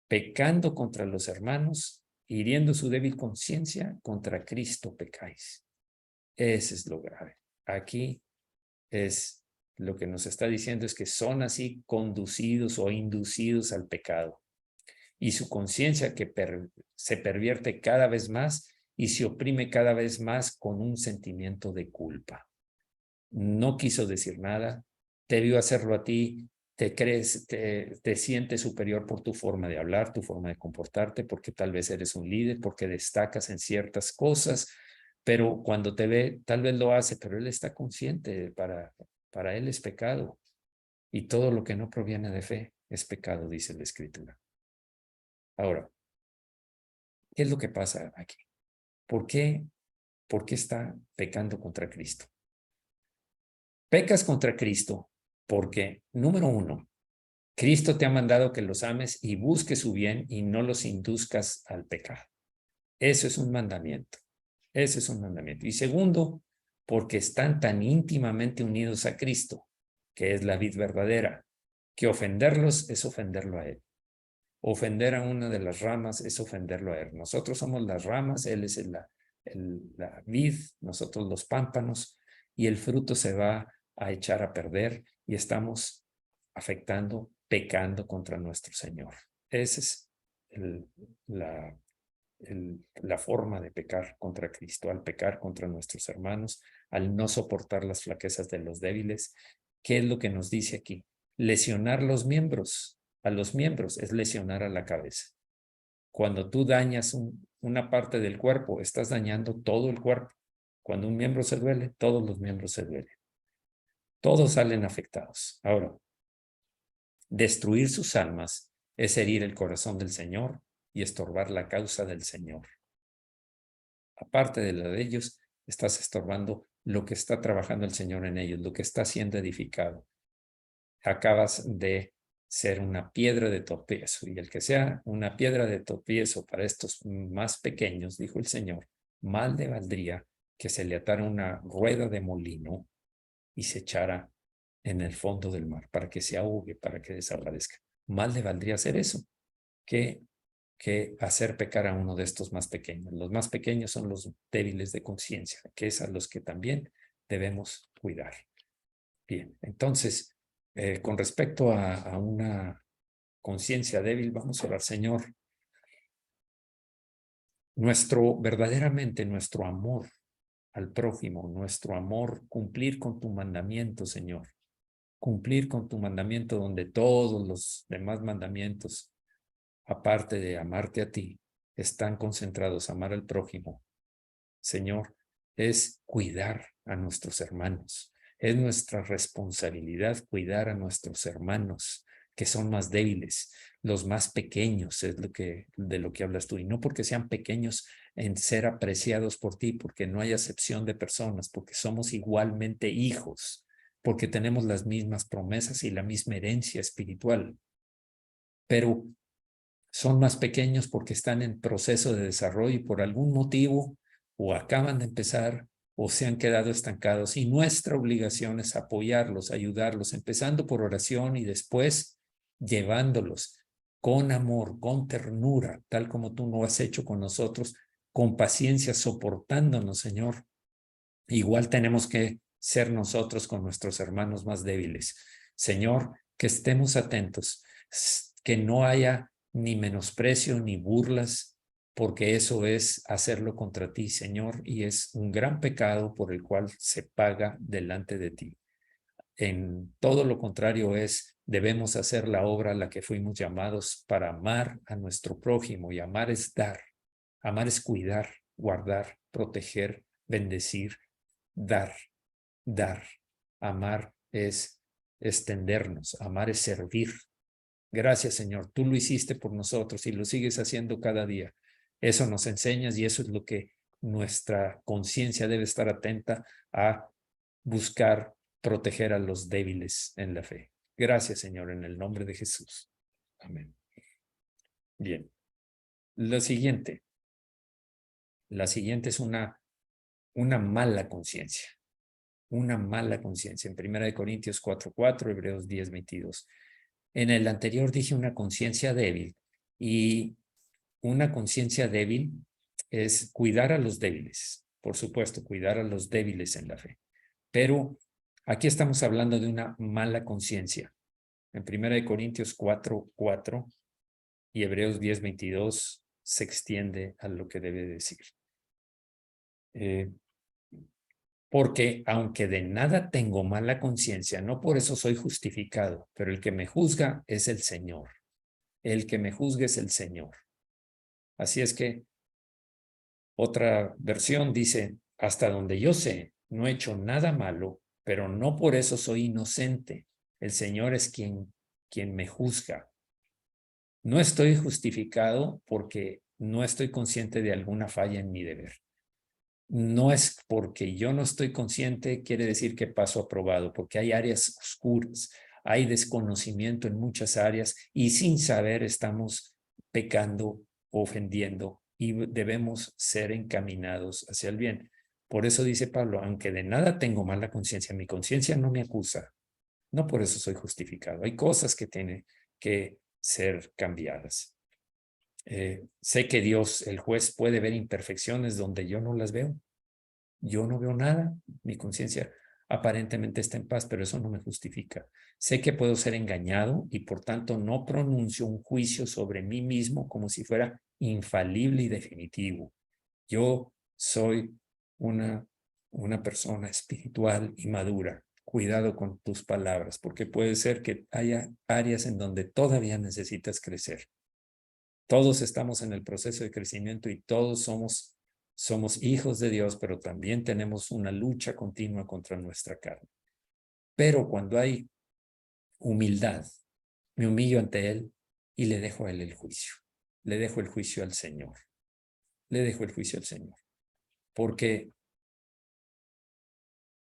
Pecando contra los hermanos, hiriendo su débil conciencia, contra Cristo pecáis. Ese es lo grave. Aquí es lo que nos está diciendo, es que son así conducidos o inducidos al pecado. Y su conciencia que se pervierte cada vez más y se oprime cada vez más con un sentimiento de culpa. No quiso decir nada, te vio hacerlo a ti, te sientes superior por tu forma de hablar, tu forma de comportarte, porque tal vez eres un líder, porque destacas en ciertas cosas, pero cuando te ve, tal vez lo hace, pero él está consciente, para él es pecado. Y todo lo que no proviene de fe es pecado, dice la Escritura. Ahora, ¿qué es lo que pasa aquí? ¿Por qué está pecando contra Cristo? Pecas contra Cristo porque, número uno, Cristo te ha mandado que los ames y busques su bien y no los induzcas al pecado. Eso es un mandamiento. Ese es un mandamiento. Y segundo, porque están tan íntimamente unidos a Cristo, que es la vid verdadera, que ofenderlos es ofenderlo a Él. Ofender a una de las ramas es ofenderlo a Él. Nosotros somos las ramas, Él es la vid, nosotros los pámpanos, y el fruto se va a echar a perder y estamos afectando, pecando contra nuestro Señor. Esa es la forma de pecar contra Cristo, al pecar contra nuestros hermanos, al no soportar las flaquezas de los débiles. ¿Qué es lo que nos dice aquí? Lesionar los miembros. A los miembros es lesionar a la cabeza. Cuando tú dañas una parte del cuerpo, estás dañando todo el cuerpo. Cuando un miembro se duele, todos los miembros se duelen. Todos salen afectados. Ahora, destruir sus almas es herir el corazón del Señor y estorbar la causa del Señor. Aparte de la de ellos, estás estorbando lo que está trabajando el Señor en ellos, lo que está siendo edificado. Acabas de ser una piedra de tropiezo, y el que sea una piedra de tropiezo para estos más pequeños, dijo el Señor, mal le valdría que se le atara una rueda de molino y se echara en el fondo del mar para que se ahogue, para que desaparezca. Mal le valdría hacer eso que hacer pecar a uno de estos más pequeños. Los más pequeños son los débiles de conciencia, que es a los que también debemos cuidar. Bien, entonces, con respecto a una conciencia débil, vamos a orar, Señor. Verdaderamente nuestro amor al prójimo, nuestro amor, cumplir con tu mandamiento, Señor. Cumplir con tu mandamiento donde todos los demás mandamientos, aparte de amarte a ti, están concentrados, amar al prójimo. Señor, es cuidar a nuestros hermanos. Es nuestra responsabilidad cuidar a nuestros hermanos que son más débiles, los más pequeños, es de lo que hablas tú. Y no porque sean pequeños en ser apreciados por ti, porque no hay acepción de personas, porque somos igualmente hijos, porque tenemos las mismas promesas y la misma herencia espiritual. Pero son más pequeños porque están en proceso de desarrollo y por algún motivo o acaban de empezar o se han quedado estancados, y nuestra obligación es apoyarlos, ayudarlos, empezando por oración y después llevándolos con amor, con ternura, tal como tú lo has hecho con nosotros, con paciencia, soportándonos, Señor. Igual tenemos que ser nosotros con nuestros hermanos más débiles. Señor, que estemos atentos, que no haya ni menosprecio ni burlas, porque eso es hacerlo contra ti, Señor, y es un gran pecado por el cual se paga delante de ti. En todo lo contrario debemos hacer la obra a la que fuimos llamados para amar a nuestro prójimo, y amar es dar, amar es cuidar, guardar, proteger, bendecir, dar. Amar es extendernos, amar es servir. Gracias, Señor, tú lo hiciste por nosotros y lo sigues haciendo cada día. Eso nos enseñas y eso es lo que nuestra conciencia debe estar atenta a buscar, proteger a los débiles en la fe. Gracias, Señor, en el nombre de Jesús. Amén. Bien. La siguiente es una mala conciencia. Una mala conciencia. En 1 Corintios 4:4, Hebreos 10:22. En el anterior dije una conciencia débil, y una conciencia débil es cuidar a los débiles, por supuesto, cuidar a los débiles en la fe. Pero aquí estamos hablando de una mala conciencia. En 1 Corintios 4:4 y Hebreos 10:22 se extiende a lo que debe decir. Porque aunque de nada tengo mala conciencia, no por eso soy justificado, pero el que me juzga es el Señor. El que me juzgue es el Señor. Así es que otra versión dice, hasta donde yo sé, no he hecho nada malo, pero no por eso soy inocente. El Señor es quien me juzga. No estoy justificado porque no estoy consciente de alguna falla en mi deber. No es porque yo no estoy consciente, quiere decir que paso aprobado, porque hay áreas oscuras, hay desconocimiento en muchas áreas y sin saber estamos pecando, ofendiendo, y debemos ser encaminados hacia el bien. Por eso dice Pablo, aunque de nada tengo mala conciencia, mi conciencia no me acusa, no por eso soy justificado. Hay cosas que tienen que ser cambiadas. Sé que Dios, el juez, puede ver imperfecciones donde yo no las veo. Yo no veo nada. Mi conciencia aparentemente está en paz, pero eso no me justifica. Sé que puedo ser engañado y por tanto no pronuncio un juicio sobre mí mismo como si fuera infalible y definitivo. Yo soy una persona espiritual y madura. Cuidado con tus palabras, porque puede ser que haya áreas en donde todavía necesitas crecer. Todos estamos en el proceso de crecimiento y todos somos hijos de Dios, pero también tenemos una lucha continua contra nuestra carne. Pero cuando hay humildad, me humillo ante Él y le dejo a Él el juicio. Le dejo el juicio al Señor. Le dejo el juicio al Señor. Porque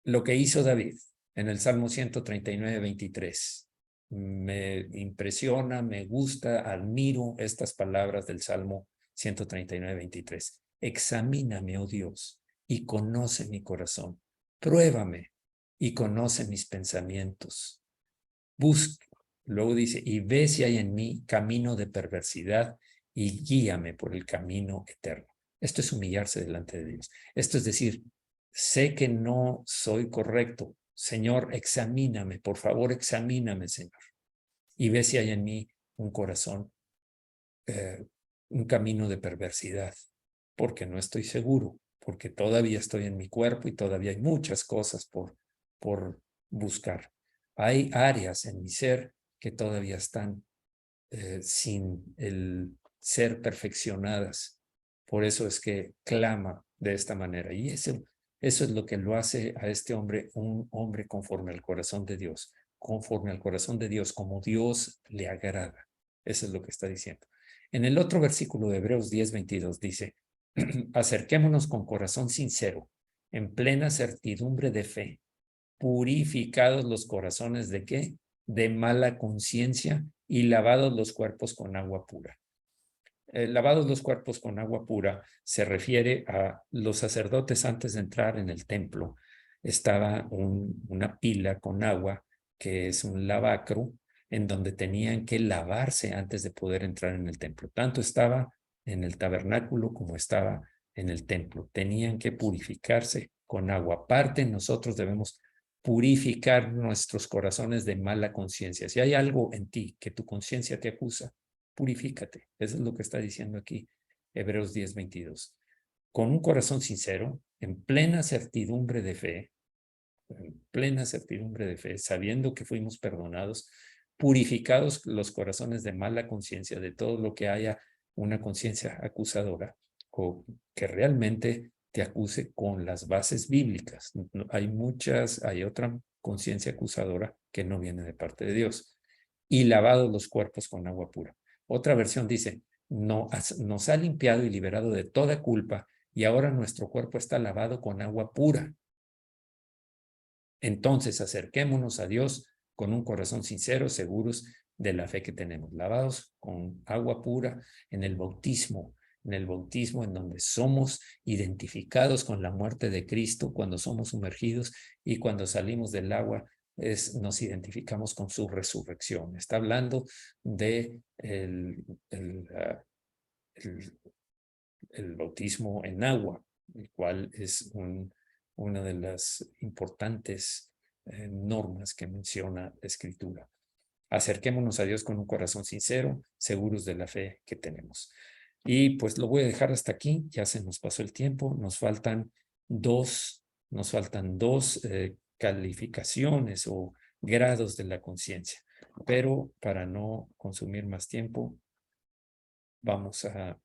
lo que hizo David en el Salmo 139, 23, me impresiona, me gusta, admiro estas palabras del Salmo 139, 23. Examíname, oh Dios, y conoce mi corazón. Pruébame y conoce mis pensamientos. Busca, luego dice, y ve si hay en mí camino de perversidad y guíame por el camino eterno. Esto es humillarse delante de Dios. Esto es decir, sé que no soy correcto. Señor, examíname, por favor, examíname, Señor. Y ve si hay en mí un corazón, un camino de perversidad, porque no estoy seguro, porque todavía estoy en mi cuerpo y todavía hay muchas cosas por buscar. Hay áreas en mi ser que todavía están sin el ser perfeccionadas. Por eso es que clama de esta manera. Y eso es lo que lo hace a este hombre un hombre conforme al corazón de Dios, conforme al corazón de Dios, como Dios le agrada. Eso es lo que está diciendo. En el otro versículo de Hebreos 10:22 dice, acerquémonos con corazón sincero, en plena certidumbre de fe, purificados los corazones de ¿qué? De mala conciencia y lavados los cuerpos con agua pura. Lavados los cuerpos con agua pura se refiere a los sacerdotes antes de entrar en el templo. Estaba una pila con agua, que es un lavacro, en donde tenían que lavarse antes de poder entrar en el templo. Tanto estaba en el tabernáculo como estaba en el templo. Tenían que purificarse con agua. Aparte, nosotros debemos purificar nuestros corazones de mala conciencia. Si hay algo en ti que tu conciencia te acusa, purifícate. Eso es lo que está diciendo aquí Hebreos 10:22. Con un corazón sincero, en plena certidumbre de fe, sabiendo que fuimos perdonados, purificados los corazones de mala conciencia, de todo lo que haya una conciencia acusadora o que realmente te acuse con las bases bíblicas. Hay otra conciencia acusadora que no viene de parte de Dios. Y lavados los cuerpos con agua pura. Otra versión dice, nos ha limpiado y liberado de toda culpa y ahora nuestro cuerpo está lavado con agua pura. Entonces acerquémonos a Dios con un corazón sincero, seguros de la fe que tenemos, lavados con agua pura en el bautismo en donde somos identificados con la muerte de Cristo cuando somos sumergidos y cuando salimos del agua nos identificamos con su resurrección. Está hablando de el bautismo en agua, el cual es una de las importantes normas que menciona la Escritura. Acerquémonos a Dios con un corazón sincero, seguros de la fe que tenemos. Y pues lo voy a dejar hasta aquí, ya se nos pasó el tiempo, nos faltan dos calificaciones o grados de la conciencia, pero para no consumir más tiempo, vamos a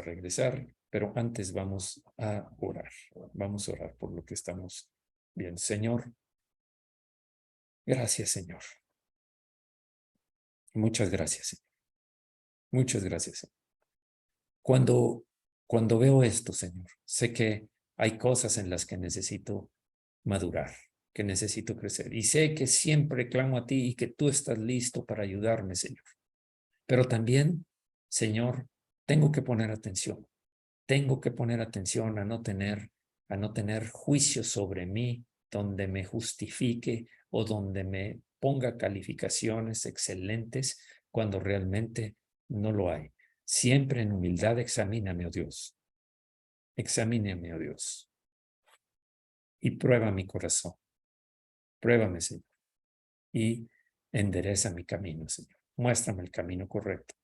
regresar, pero antes vamos a orar. Vamos a orar por lo que estamos bien. Señor, gracias, Señor. Muchas gracias, Señor. Muchas gracias, Señor. Cuando veo esto, Señor, sé que hay cosas en las que necesito madurar, que necesito crecer. Y sé que siempre clamo a ti y que tú estás listo para ayudarme, Señor. Pero también, Señor, tengo que poner atención. Tengo que poner atención a no tener juicio sobre mí donde me justifique o donde me ponga calificaciones excelentes cuando realmente no lo hay. Siempre en humildad examíname, oh Dios. Examíname, oh Dios. Y prueba mi corazón. Pruébame, Señor. Y endereza mi camino, Señor. Muéstrame el camino correcto.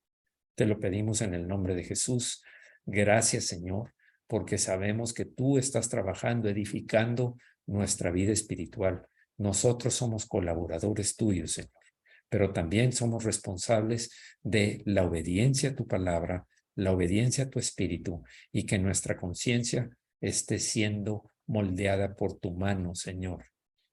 Te lo pedimos en el nombre de Jesús. Gracias, Señor, porque sabemos que tú estás trabajando, edificando nuestra vida espiritual. Nosotros somos colaboradores tuyos, Señor, pero también somos responsables de la obediencia a tu palabra, la obediencia a tu espíritu, y que nuestra conciencia esté siendo moldeada por tu mano, Señor,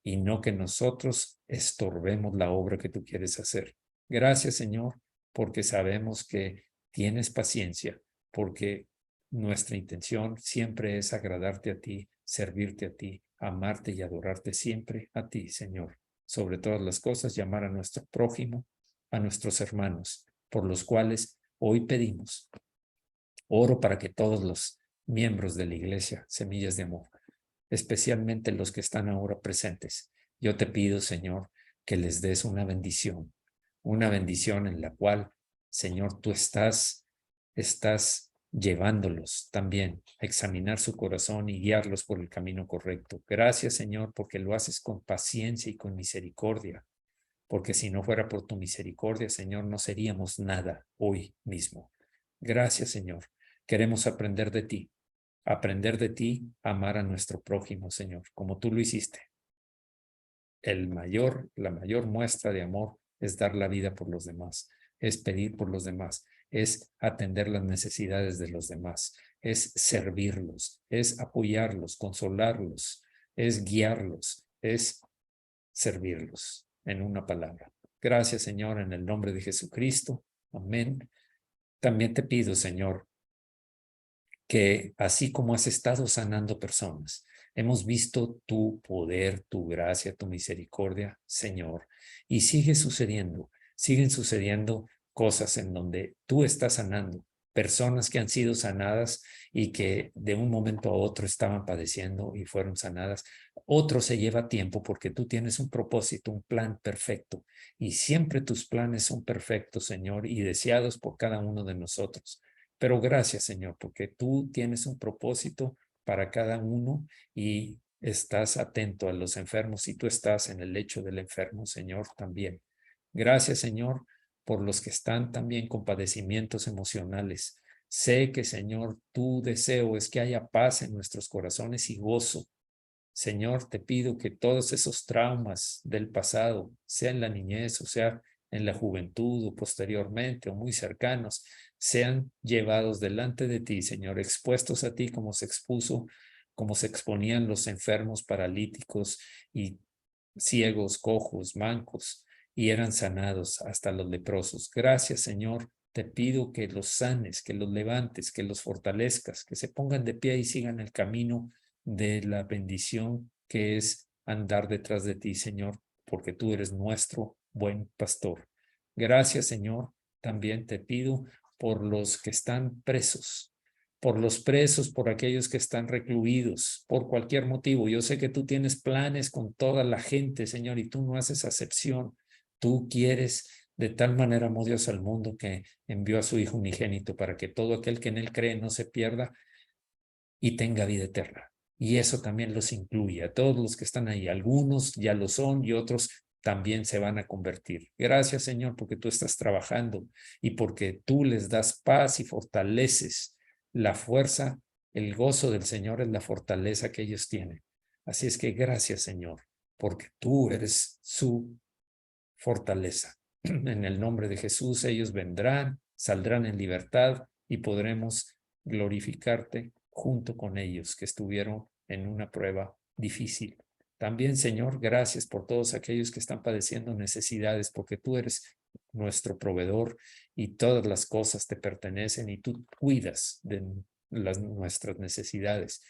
y no que nosotros estorbemos la obra que tú quieres hacer. Gracias, Señor, porque sabemos que tienes paciencia, porque nuestra intención siempre es agradarte a ti, servirte a ti, amarte y adorarte siempre a ti, Señor. Sobre todas las cosas, llamar a nuestro prójimo, a nuestros hermanos, por los cuales hoy pedimos. Oro para que todos los miembros de la iglesia, Semillas de Amor, especialmente los que están ahora presentes, yo te pido, Señor, que les des una bendición en la cual, Señor, tú estás llevándolos también a examinar su corazón y guiarlos por el camino correcto. Gracias, Señor, porque lo haces con paciencia y con misericordia, porque si no fuera por tu misericordia, Señor, no seríamos nada hoy mismo. Gracias, Señor. Queremos aprender de ti, amar a nuestro prójimo, Señor, como tú lo hiciste. La mayor muestra de amor es dar la vida por los demás, es pedir por los demás, es atender las necesidades de los demás, es servirlos, es apoyarlos, consolarlos, es guiarlos, es servirlos, en una palabra. Gracias, Señor, en el nombre de Jesucristo. Amén. También te pido, Señor, que así como has estado sanando personas, hemos visto tu poder, tu gracia, tu misericordia, Señor, y siguen sucediendo cosas en donde tú estás sanando, personas que han sido sanadas y que de un momento a otro estaban padeciendo y fueron sanadas. Otro se lleva tiempo porque tú tienes un propósito, un plan perfecto, y siempre tus planes son perfectos, Señor, y deseados por cada uno de nosotros. Pero gracias, Señor, porque tú tienes un propósito para cada uno y estás atento a los enfermos y tú estás en el lecho del enfermo, Señor, también. Gracias, Señor, por los que están también con padecimientos emocionales. Sé que, Señor, tu deseo es que haya paz en nuestros corazones y gozo. Señor, te pido que todos esos traumas del pasado, sea en la niñez o sea en la juventud o posteriormente o muy cercanos, sean llevados delante de ti, Señor, expuestos a ti como se exponían los enfermos paralíticos y ciegos, cojos, mancos, y eran sanados hasta los leprosos. Gracias, Señor. Te pido que los sanes, que los levantes, que los fortalezcas, que se pongan de pie y sigan el camino de la bendición que es andar detrás de ti, Señor, porque tú eres nuestro buen pastor. Gracias, Señor. También te pido por los que están presos, por los presos, por aquellos que están recluidos, por cualquier motivo. Yo sé que tú tienes planes con toda la gente, Señor, y tú no haces acepción. Tú quieres de tal manera amó Dios al mundo que envió a su Hijo unigénito para que todo aquel que en él cree no se pierda y tenga vida eterna. Y eso también los incluye a todos los que están ahí. Algunos ya lo son y otros también se van a convertir. Gracias, Señor, porque tú estás trabajando y porque tú les das paz y fortaleces la fuerza. El gozo del Señor es la fortaleza que ellos tienen. Así es que gracias, Señor, porque tú eres su fortaleza. En el nombre de Jesús ellos vendrán, saldrán en libertad y podremos glorificarte junto con ellos que estuvieron en una prueba difícil. También, Señor, gracias por todos aquellos que están padeciendo necesidades, porque tú eres nuestro proveedor y todas las cosas te pertenecen y tú cuidas de nuestras necesidades.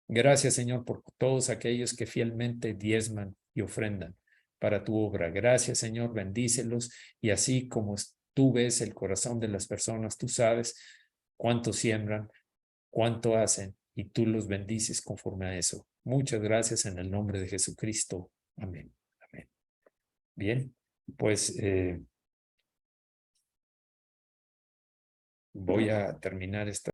Gracias, Señor, por todos aquellos que fielmente diezman y ofrendan para tu obra. Gracias, Señor, bendícelos y así como tú ves el corazón de las personas, tú sabes cuánto siembran, cuánto hacen y tú los bendices conforme a eso. Muchas gracias en el nombre de Jesucristo. Amén. Amén. Bien, pues voy a terminar esta